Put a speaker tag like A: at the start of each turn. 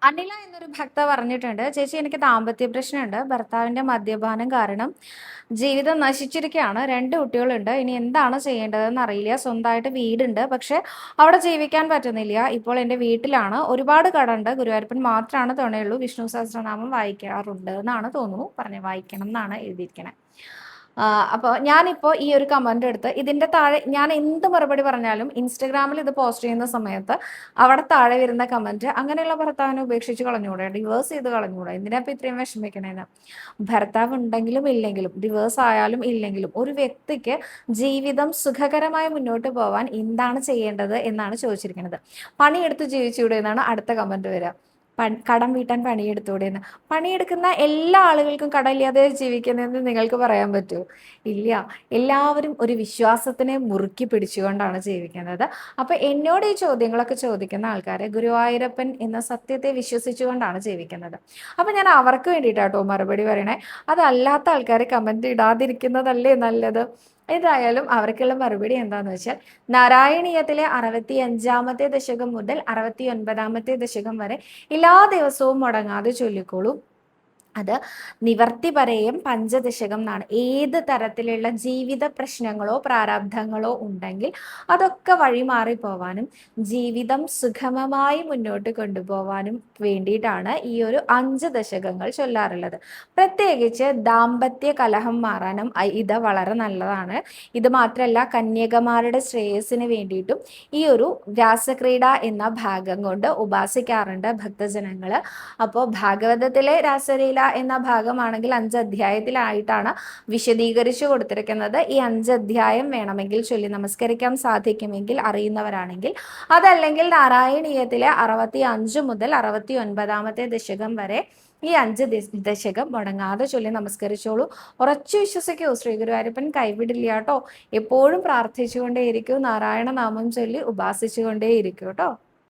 A: അനില എന്നൊരു ഭക്ത പറഞ്ഞിട്ടുണ്ട്, ചേച്ചി എനിക്ക് ദാമ്പത്യ പ്രശ്നമുണ്ട്. ഭർത്താവിന്റെ മദ്യപാനം കാരണം ജീവിതം നശിച്ചിരിക്കുകയാണ്. 2 കുട്ടികളുണ്ട്. ഇനി എന്താണ് ചെയ്യേണ്ടതെന്ന് അറിയില്ല. സ്വന്തമായിട്ട് വീടുണ്ട്, പക്ഷെ അവിടെ ജീവിക്കാൻ പറ്റുന്നില്ല. ഇപ്പോൾ എൻ്റെ വീട്ടിലാണ്. ഒരുപാട് കടമുണ്ട്. ഗുരുവായൂരപ്പൻ മാത്രമാണ് തുണയുള്ളൂ. വിഷ്ണു സഹസ്രനാമം വായിക്കാറുണ്ട് എന്നാണ് തോന്നുന്നു പറഞ്ഞത്. വായിക്കണം എന്നാണ് എഴുതിയിരിക്കണേ. അപ്പോൾ ഞാനിപ്പോൾ ഈ ഒരു കമന്റ് എടുത്ത് ഇതിന്റെ താഴെ ഞാൻ എന്ത് മറുപടി പറഞ്ഞാലും ഇൻസ്റ്റഗ്രാമിൽ ഇത് പോസ്റ്റ് ചെയ്യുന്ന സമയത്ത് അവിടെ താഴെ വരുന്ന കമന്റ്, അങ്ങനെയുള്ള ഭർത്താവിനെ ഉപേക്ഷിച്ച് കളഞ്ഞൂടെ, ഡിവേഴ്സ് ചെയ്ത് കളഞ്ഞൂടെ, എന്തിനാ ഇപ്പൊ ഇത്രയും വിഷമിക്കണേന്ന്. ഭർത്താവ് ഉണ്ടെങ്കിലും ഇല്ലെങ്കിലും, ഡിവേഴ്സ് ആയാലും ഇല്ലെങ്കിലും, ഒരു വ്യക്തിക്ക് ജീവിതം സുഖകരമായി മുന്നോട്ട് പോവാൻ എന്താണ് ചെയ്യേണ്ടത് എന്നാണ് ചോദിച്ചിരിക്കുന്നത്. പണിയെടുത്ത് ജീവിച്ചൂടെ എന്നാണ് അടുത്ത കമന്റ് വരിക. കടം വീട്ടാൻ പണിയെടുത്തൂടെ എന്ന്. പണിയെടുക്കുന്ന എല്ലാ ആളുകൾക്കും കടമില്ലാതെ ജീവിക്കുന്നതെന്ന് നിങ്ങൾക്ക് പറയാൻ പറ്റുമോ? ഇല്ല. എല്ലാവരും ഒരു വിശ്വാസത്തിനെ മുറുക്കി പിടിച്ചുകൊണ്ടാണ് ജീവിക്കുന്നത്. അപ്പൊ എന്നോട് ഈ ചോദ്യങ്ങളൊക്കെ ചോദിക്കുന്ന ആൾക്കാരെ ഗുരുവായൂരപ്പൻ എന്ന സത്യത്തെ വിശ്വസിച്ചുകൊണ്ടാണ് ജീവിക്കുന്നത്. അപ്പൊ ഞാൻ അവർക്ക് വേണ്ടിയിട്ടാട്ടോ മറുപടി പറയണേ. അതല്ലാത്ത ആൾക്കാരെ കമന്റ് ഇടാതിരിക്കുന്നതല്ലേ നല്ലത്. ഏതായാലും അവർക്കുള്ള മറുപടി എന്താന്ന് വെച്ചാൽ, നാരായണീയത്തിലെ 65-ാമത്തെ ദശകം മുതൽ 69-ാമത്തെ ദശകം വരെ എല്ലാ ദിവസവും മുടങ്ങാതെ ചൊല്ലിക്കോളൂ. അത് നിവർത്തി പറയും പഞ്ചദശകം എന്നാണ്. ഏത് തരത്തിലുള്ള ജീവിത പ്രശ്നങ്ങളോ പ്രാരാബ്ധങ്ങളോ ഉണ്ടെങ്കിൽ അതൊക്കെ വഴിമാറി പോവാനും ജീവിതം സുഗമമായി മുന്നോട്ട് കൊണ്ടുപോവാനും വേണ്ടിയിട്ടാണ് ഈ ഒരു 5 ദശകങ്ങൾ ചൊല്ലാറുള്ളത്. പ്രത്യേകിച്ച് ദാമ്പത്യ കലഹം മാറാനും ഇത് വളരെ നല്ലതാണ്. ഇത് മാത്രമല്ല, കന്യകമാരുടെ ശ്രേയസ്സിന് വേണ്ടിയിട്ടും ഈ ഒരു രാസക്രീഡ എന്ന ഭാഗം കൊണ്ട് ഉപാസിക്കാറുണ്ട് ഭക്തജനങ്ങൾ. അപ്പോൾ ഭാഗവതത്തിലെ രാസലീല എന്ന ഭാഗമാണെങ്കിൽ 5 അധ്യായത്തിലായിട്ടാണ് വിശദീകരിച്ചു കൊടുത്തിരിക്കുന്നത്. ഈ 5 അധ്യായം വേണമെങ്കിൽ ചൊല്ലി നമസ്കരിക്കാൻ സാധിക്കുമെങ്കിൽ, അറിയുന്നവരാണെങ്കിൽ. അതല്ലെങ്കിൽ നാരായണീയത്തിലെ 65 മുതൽ 69-ാമത്തെ ദശകം വരെ ഈ 5 ദശകം മുടങ്ങാതെ ചൊല്ലി നമസ്കരിച്ചോളൂ. ഉറച്ചു വിശ്വസിക്കൂ, ശ്രീ ഗുരുവായൂരപ്പൻ കൈവിടില്ല കേട്ടോ. എപ്പോഴും പ്രാർത്ഥിച്ചുകൊണ്ടേയിരിക്കൂ, നാരായണ നാമം ചൊല്ലി ഉപാസിച്ചുകൊണ്ടേയിരിക്കൂ കേട്ടോ.